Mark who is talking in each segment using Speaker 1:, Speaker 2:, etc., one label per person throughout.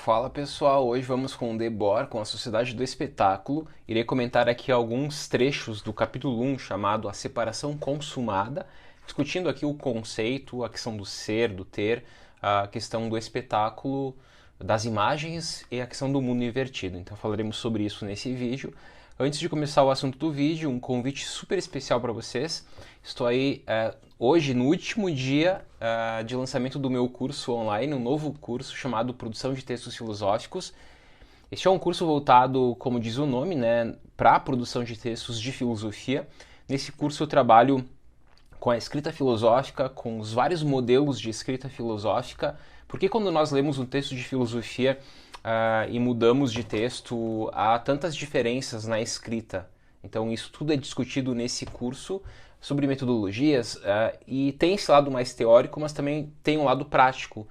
Speaker 1: Fala pessoal, hoje vamos com o Debord, com a Sociedade do Espetáculo. Irei comentar aqui alguns trechos do capítulo 1, chamado A Separação Consumada, discutindo aqui o conceito, a questão do ser, do ter, a questão do espetáculo, das imagens e a questão do mundo invertido. Então falaremos sobre isso nesse vídeo. Antes de começar o assunto do vídeo, um convite super especial para vocês. Estou aí hoje no último dia de lançamento do meu curso online, um novo curso chamado Produção de Textos Filosóficos. Este é um curso voltado, como diz o nome, né, para a produção de textos de filosofia. Nesse curso eu trabalho com a escrita filosófica, com os vários modelos de escrita filosófica, porque quando nós lemos um texto de filosofia e mudamos de texto, há tantas diferenças na escrita. Então isso tudo é discutido nesse curso sobre metodologias e tem esse lado mais teórico, mas também tem um lado prático,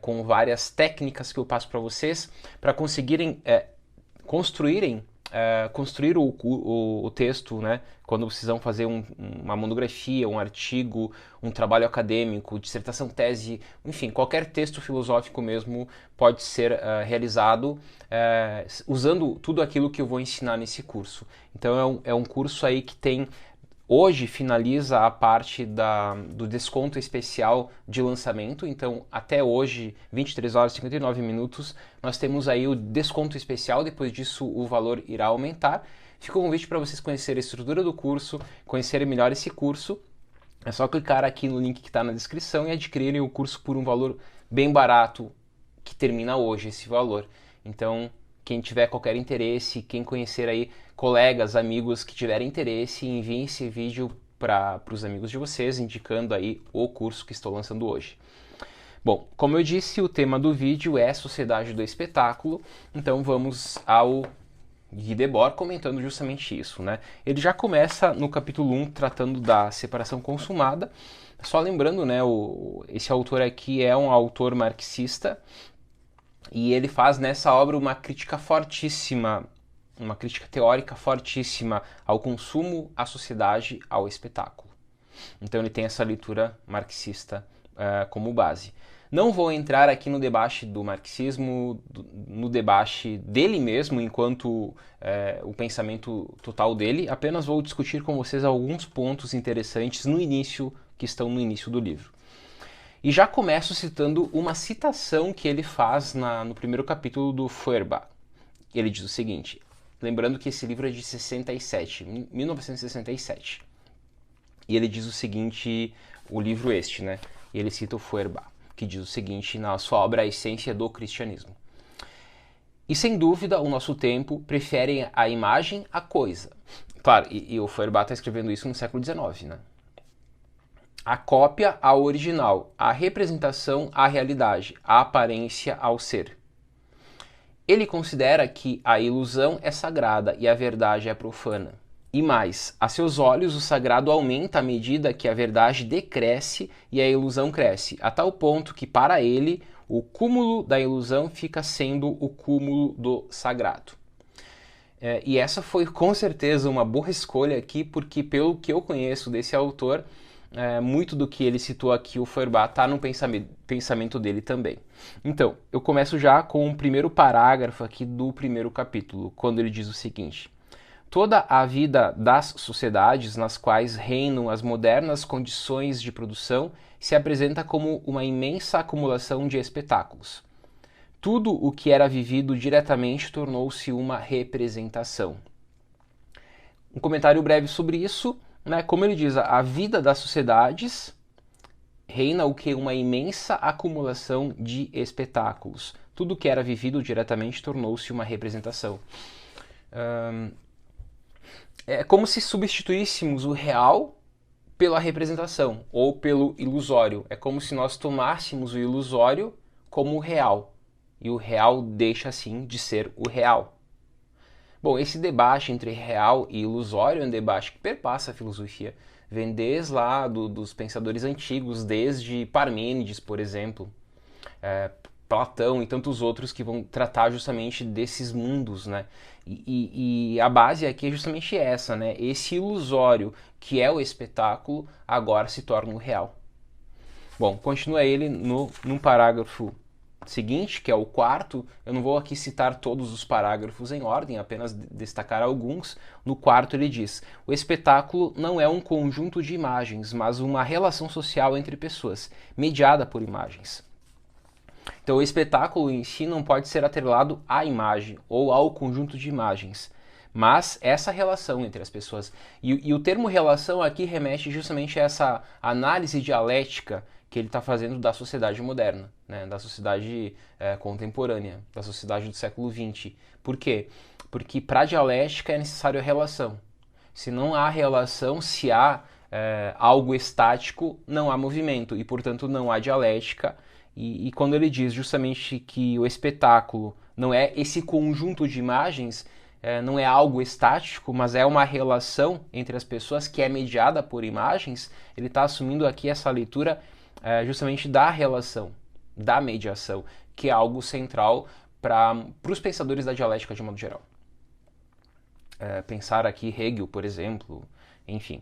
Speaker 1: com várias técnicas que eu passo para vocês para conseguirem construir o texto, né? Quando precisam fazer uma monografia, um artigo, um trabalho acadêmico, dissertação, tese, enfim, qualquer texto filosófico mesmo pode ser realizado usando tudo aquilo que eu vou ensinar nesse curso. Então é um curso aí que tem... Hoje finaliza a parte do desconto especial de lançamento, então até hoje, 23 horas e 59 minutos, nós temos aí o desconto especial, depois disso o valor irá aumentar. Fica um convite para vocês conhecerem a estrutura do curso, conhecerem melhor esse curso. É só clicar aqui no link que está na descrição e adquirirem o curso por um valor bem barato, que termina hoje esse valor. Então, quem tiver qualquer interesse, quem conhecer aí colegas, amigos que tiverem interesse, enviem esse vídeo para os amigos de vocês, indicando aí o curso que estou lançando hoje. Bom, como eu disse, o tema do vídeo é Sociedade do Espetáculo, então vamos ao Guy Debord comentando justamente isso, né? Ele já começa no capítulo 1 tratando da separação consumada. Só lembrando, né, esse autor aqui é um autor marxista, e ele faz nessa obra uma crítica fortíssima, uma crítica teórica fortíssima ao consumo, à sociedade, ao espetáculo. Então ele tem essa leitura marxista como base. Não vou entrar aqui no debate do marxismo, no debate dele mesmo, enquanto o pensamento total dele, apenas vou discutir com vocês alguns pontos interessantes no início, que estão no início do livro. E já começo citando uma citação que ele faz no primeiro capítulo do Feuerbach. Ele diz o seguinte, lembrando que esse livro é de 67, 1967. E ele diz o seguinte, o livro este, né? E ele cita o Feuerbach, que diz o seguinte na sua obra A Essência do Cristianismo. E sem dúvida, o nosso tempo prefere a imagem à coisa. Claro, e o Feuerbach está escrevendo isso no século XIX, né? A cópia ao original, a representação à realidade, a aparência ao ser. Ele considera que a ilusão é sagrada e a verdade é profana. E mais, a seus olhos o sagrado aumenta à medida que a verdade decresce e a ilusão cresce, a tal ponto que para ele o cúmulo da ilusão fica sendo o cúmulo do sagrado. E essa foi com certeza uma boa escolha aqui, porque pelo que eu conheço desse autor, muito do que ele citou aqui, o Feuerbach, está no pensamento dele também. Então, eu começo já com o primeiro parágrafo aqui do primeiro capítulo, quando ele diz o seguinte: toda a vida das sociedades nas quais reinam as modernas condições de produção se apresenta como uma imensa acumulação de espetáculos. Tudo o que era vivido diretamente tornou-se uma representação. Um comentário breve sobre isso. Como ele diz, a vida das sociedades reina o que? Uma imensa acumulação de espetáculos. Tudo que era vivido diretamente tornou-se uma representação. É como se substituíssemos o real pela representação, ou pelo ilusório. É como se nós tomássemos o ilusório como o real, e o real deixa assim de ser o real. Bom, esse debate entre real e ilusório é um debate que perpassa a filosofia. Vem desde lá dos pensadores antigos, desde Parmênides, por exemplo, Platão e tantos outros que vão tratar justamente desses mundos, né? E a base aqui é justamente essa, né? Esse ilusório que é o espetáculo agora se torna o real. Bom, continua ele num parágrafo seguinte, que é o quarto, eu não vou aqui citar todos os parágrafos em ordem, apenas destacar alguns. No quarto ele diz: o espetáculo não é um conjunto de imagens, mas uma relação social entre pessoas, mediada por imagens. Então o espetáculo em si não pode ser atrelado à imagem ou ao conjunto de imagens, mas essa relação entre as pessoas. E o termo relação aqui remete justamente a essa análise dialética que ele está fazendo da sociedade moderna, né, da sociedade contemporânea, da sociedade do século XX. Por quê? Porque para a dialética é necessário a relação. Se não há relação, se há algo estático, não há movimento e, portanto, não há dialética. E quando ele diz justamente que o espetáculo não é esse conjunto de imagens, não é algo estático, mas é uma relação entre as pessoas que é mediada por imagens, ele está assumindo aqui essa leitura justamente da relação, da mediação, que é algo central para os pensadores da dialética de modo geral. Pensar aqui Hegel, por exemplo, enfim.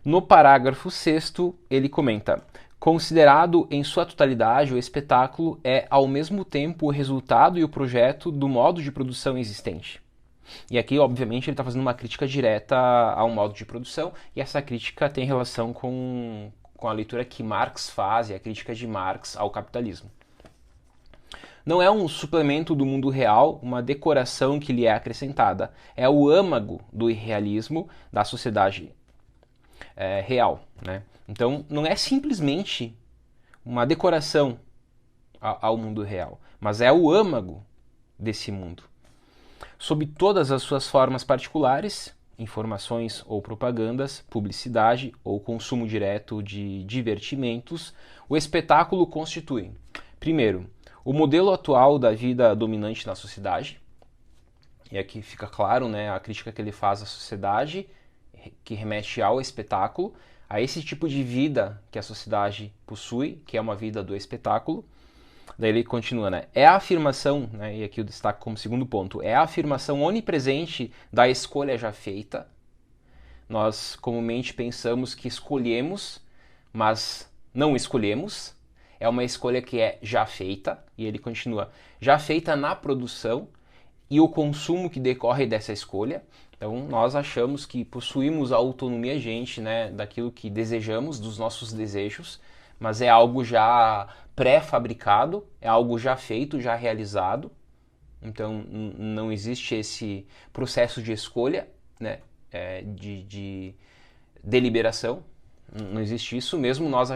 Speaker 1: No parágrafo 6º, ele comenta: considerado em sua totalidade, o espetáculo é ao mesmo tempo o resultado e o projeto do modo de produção existente. E aqui, obviamente, ele está fazendo uma crítica direta a um modo de produção, e essa crítica tem relação com a leitura que Marx faz e a crítica de Marx ao capitalismo. Não é um suplemento do mundo real, uma decoração que lhe é acrescentada. É o âmago do irrealismo da sociedade real, né? Então, não é simplesmente uma decoração ao mundo real, mas é o âmago desse mundo. Sob todas as suas formas particulares, informações ou propagandas, publicidade ou consumo direto de divertimentos, o espetáculo constitui, primeiro, o modelo atual da vida dominante na sociedade, e aqui fica claro, né, a crítica que ele faz à sociedade, que remete ao espetáculo, a esse tipo de vida que a sociedade possui, que é uma vida do espetáculo. Daí ele continua, né? É a afirmação, né, e aqui eu destaco como segundo ponto, é a afirmação onipresente da escolha já feita. Nós comumente pensamos que escolhemos, mas não escolhemos. É uma escolha que é já feita, e ele continua, já feita na produção e o consumo que decorre dessa escolha. Então nós achamos que possuímos a autonomia gente, né, daquilo que desejamos, dos nossos desejos, mas é algo já pré-fabricado, é algo já feito, já realizado. Então não existe esse processo de escolha, né, de deliberação. Não existe isso, mesmo nós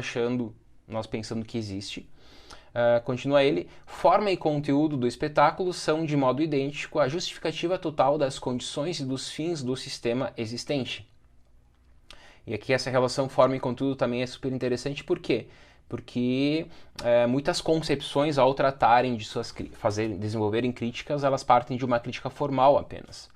Speaker 1: pensando que existe. Continua ele, forma e conteúdo do espetáculo são de modo idêntico a justificativa total das condições e dos fins do sistema existente. E aqui essa relação forma e conteúdo também é super interessante, por quê? Porque muitas concepções ao tratarem de desenvolverem críticas, elas partem de uma crítica formal apenas.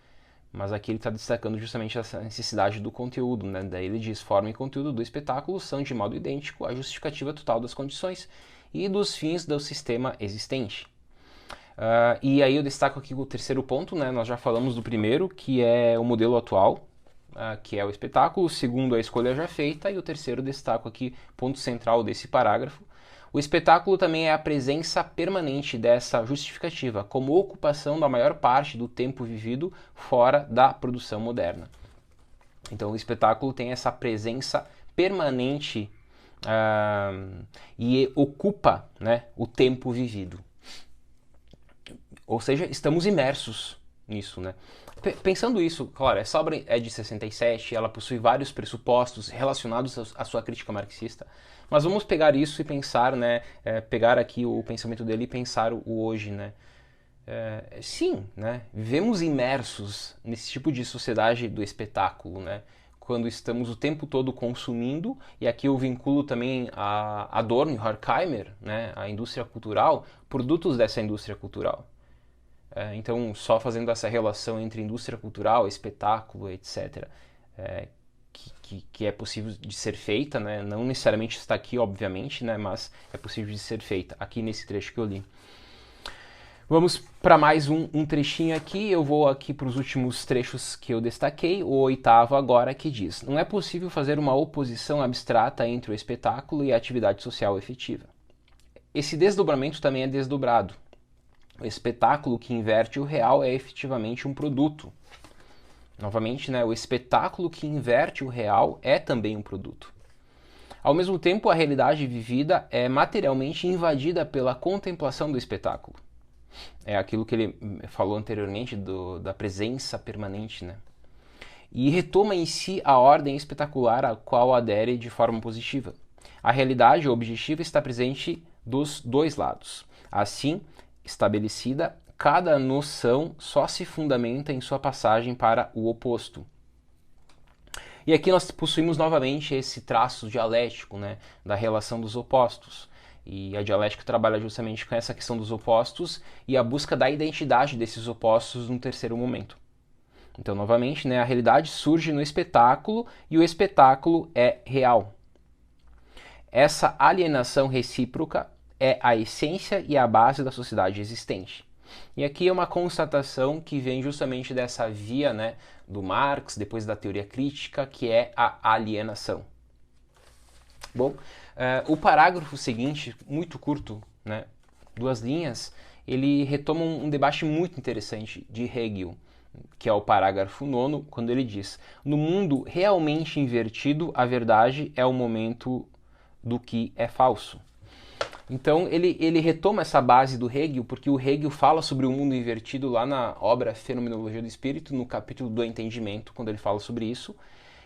Speaker 1: Mas aqui ele está destacando justamente essa necessidade do conteúdo, né? Daí ele diz, forma e conteúdo do espetáculo são de modo idêntico à justificativa total das condições e dos fins do sistema existente. E aí eu destaco aqui o terceiro ponto, né? Nós já falamos do primeiro, que é o modelo atual, que é o espetáculo, o segundo a escolha já feita, e o terceiro destaco aqui, ponto central desse parágrafo. O espetáculo também é a presença permanente dessa justificativa, como ocupação da maior parte do tempo vivido fora da produção moderna. Então o espetáculo tem essa presença permanente e ocupa, né, o tempo vivido. Ou seja, estamos imersos nisso, né? Pensando isso, claro, essa obra é de 67, ela possui vários pressupostos relacionados à sua crítica marxista, mas vamos pegar isso e pensar, né, pegar aqui o pensamento dele e pensar o hoje, né? Sim, né, vivemos imersos nesse tipo de sociedade do espetáculo, né? Quando estamos o tempo todo consumindo, e aqui eu vinculo também a Adorno e Horkheimer, né, a indústria cultural, produtos dessa indústria cultural. Então, só fazendo essa relação entre indústria cultural, espetáculo, etc., que é possível de ser feita, né? Não necessariamente está aqui, obviamente, né? Mas é possível de ser feita, aqui nesse trecho que eu li. Vamos para mais um trechinho aqui, eu vou aqui para os últimos trechos que eu destaquei, o oitavo agora, que diz: não é possível fazer uma oposição abstrata entre o espetáculo e a atividade social efetiva. esse desdobramento também é desdobrado. O espetáculo que inverte o real é efetivamente um produto. Novamente, né, o espetáculo que inverte o real é também um produto. Ao mesmo tempo, a realidade vivida é materialmente invadida pela contemplação do espetáculo. É aquilo que ele falou anteriormente da presença permanente, né? E retoma em si a ordem espetacular a qual adere de forma positiva. A realidade objetiva está presente dos dois lados. Assim, estabelecida, cada noção só se fundamenta em sua passagem para o oposto. E aqui nós possuímos novamente esse traço dialético, né, da relação dos opostos. E a dialética trabalha justamente com essa questão dos opostos e a busca da identidade desses opostos num terceiro momento. Então, novamente, né, a realidade surge no espetáculo e o espetáculo é real. Essa alienação recíproca é a essência e a base da sociedade existente. E aqui é uma constatação que vem justamente dessa via, né, do Marx, depois da teoria crítica, que é a alienação. Bom, o parágrafo seguinte, muito curto, né, 2 linhas, ele retoma um debate muito interessante de Hegel, que é o parágrafo 9º, quando ele diz: no mundo realmente invertido, a verdade é o momento do que é falso. Então ele retoma essa base do Hegel, porque o Hegel fala sobre o mundo invertido lá na obra Fenomenologia do Espírito, no capítulo do entendimento, quando ele fala sobre isso,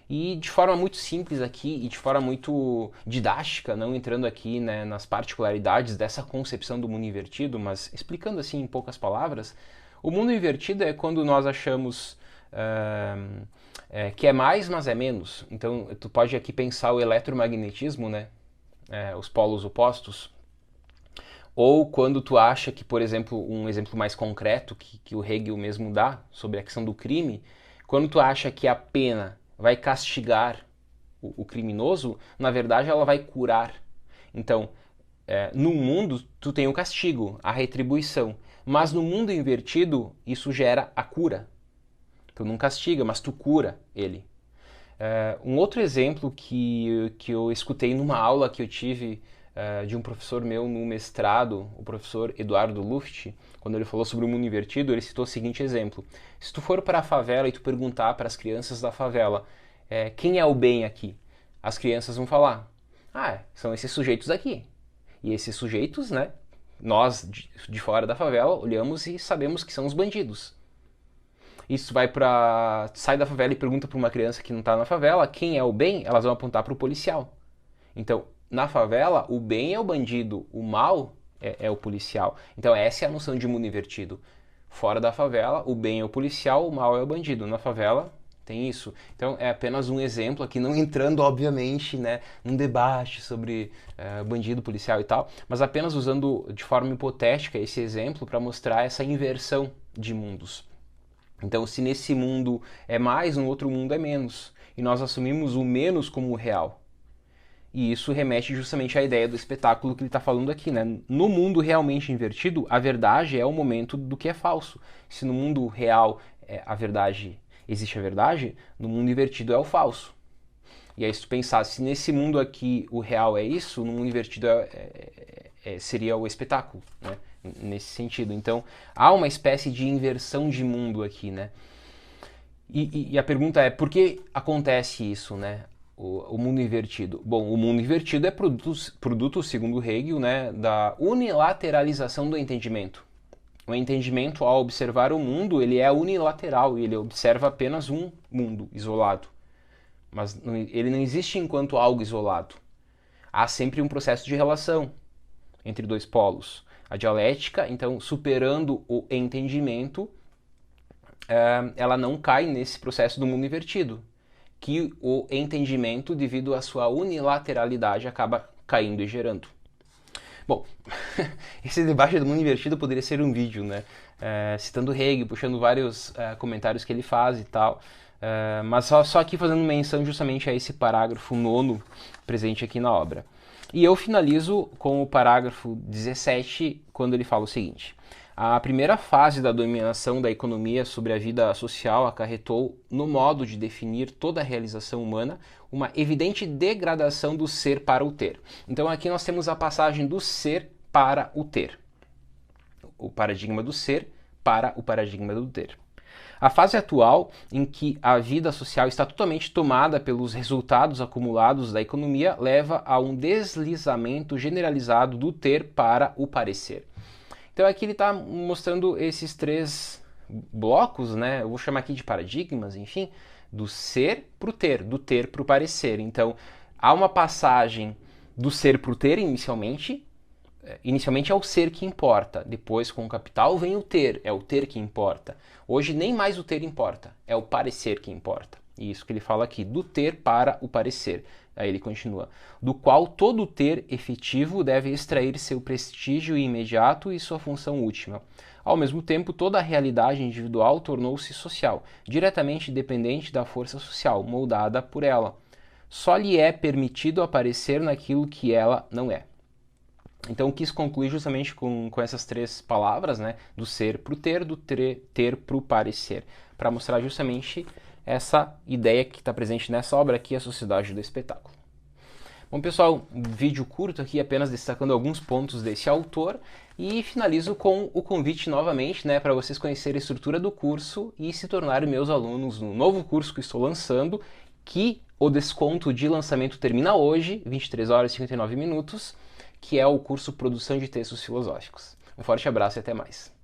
Speaker 1: e de forma muito simples aqui e de forma muito didática, não entrando aqui, né, nas particularidades dessa concepção do mundo invertido, mas explicando assim em poucas palavras, o mundo invertido é quando nós achamos que é mais, mas é menos. Então tu pode aqui pensar o eletromagnetismo, né, os polos opostos. Ou quando tu acha que, por exemplo, um exemplo mais concreto que o Hegel mesmo dá sobre a questão do crime, quando tu acha que a pena vai castigar o criminoso, na verdade ela vai curar. Então, no mundo tu tem o castigo, a retribuição, mas no mundo invertido isso gera a cura. Tu não castiga, mas tu cura ele. Um outro exemplo que eu escutei numa aula que eu tive de um professor meu no mestrado, o professor Eduardo Luft, quando ele falou sobre o mundo invertido, ele citou o seguinte exemplo: se tu for para a favela e tu perguntar para as crianças da favela quem é o bem aqui, as crianças vão falar: são esses sujeitos aqui. E esses sujeitos, né, nós de fora da favela olhamos e sabemos que são os bandidos. Isso sai da favela e pergunta para uma criança que não está na favela quem é o bem, elas vão apontar para o policial. Então, na favela, o bem é o bandido, o mal é o policial. Então essa é a noção de mundo invertido. Fora da favela, o bem é o policial, o mal é o bandido. Na favela, tem isso. Então é apenas um exemplo aqui, não entrando, obviamente, né, num debate sobre bandido, policial e tal, mas apenas usando de forma hipotética esse exemplo para mostrar essa inversão de mundos. Então, se nesse mundo é mais, no outro mundo é menos. E nós assumimos o menos como o real. E isso remete justamente à ideia do espetáculo que ele está falando aqui, né? No mundo realmente invertido, a verdade é o momento do que é falso. Se no mundo real existe a verdade, no mundo invertido é o falso. E aí se tu pensar, se nesse mundo aqui o real é isso, no mundo invertido seria o espetáculo, né? Nesse sentido. Então, há uma espécie de inversão de mundo aqui, né? E a pergunta é, por que acontece isso, né? O mundo invertido. Bom, o mundo invertido é produto, segundo Hegel, né, da unilateralização do entendimento. O entendimento, ao observar o mundo, ele é unilateral e ele observa apenas um mundo isolado. Mas ele não existe enquanto algo isolado. Há sempre um processo de relação entre dois polos. A dialética, então, superando o entendimento, ela não cai nesse processo do mundo invertido, que o entendimento, devido à sua unilateralidade, acaba caindo e gerando. Bom, esse debate do mundo invertido poderia ser um vídeo, né? Citando Hegel, puxando vários comentários que ele faz e tal, mas só aqui fazendo menção justamente a esse parágrafo 9º presente aqui na obra. E eu finalizo com o parágrafo 17, quando ele fala o seguinte: a primeira fase da dominação da economia sobre a vida social acarretou, no modo de definir toda a realização humana, uma evidente degradação do ser para o ter. Então aqui nós temos a passagem do ser para o ter. O paradigma do ser para o paradigma do ter. A fase atual, em que a vida social está totalmente tomada pelos resultados acumulados da economia, leva a um deslizamento generalizado do ter para o parecer. Então aqui ele está mostrando esses três blocos, né? Eu vou chamar aqui de paradigmas, enfim, do ser para o ter, do ter para o parecer. Então há uma passagem do ser para o ter inicialmente é o ser que importa, depois com o capital vem é o ter que importa. Hoje nem mais o ter importa, é o parecer que importa. E isso que ele fala aqui, do ter para o parecer. Aí ele continua, do qual todo ter efetivo deve extrair seu prestígio imediato e sua função última. Ao mesmo tempo, toda a realidade individual tornou-se social, diretamente dependente da força social, moldada por ela. Só lhe é permitido aparecer naquilo que ela não é. Então quis concluir justamente com essas três palavras, né, do ser para o ter, do ter para o parecer, para mostrar justamente essa ideia que está presente nessa obra aqui, A Sociedade do Espetáculo. Bom, pessoal, um vídeo curto aqui, apenas destacando alguns pontos desse autor, e finalizo com o convite novamente, né, para vocês conhecerem a estrutura do curso e se tornarem meus alunos no novo curso que estou lançando, que o desconto de lançamento termina hoje, 23 horas e 59 minutos, que é o curso Produção de Textos Filosóficos. Um forte abraço e até mais.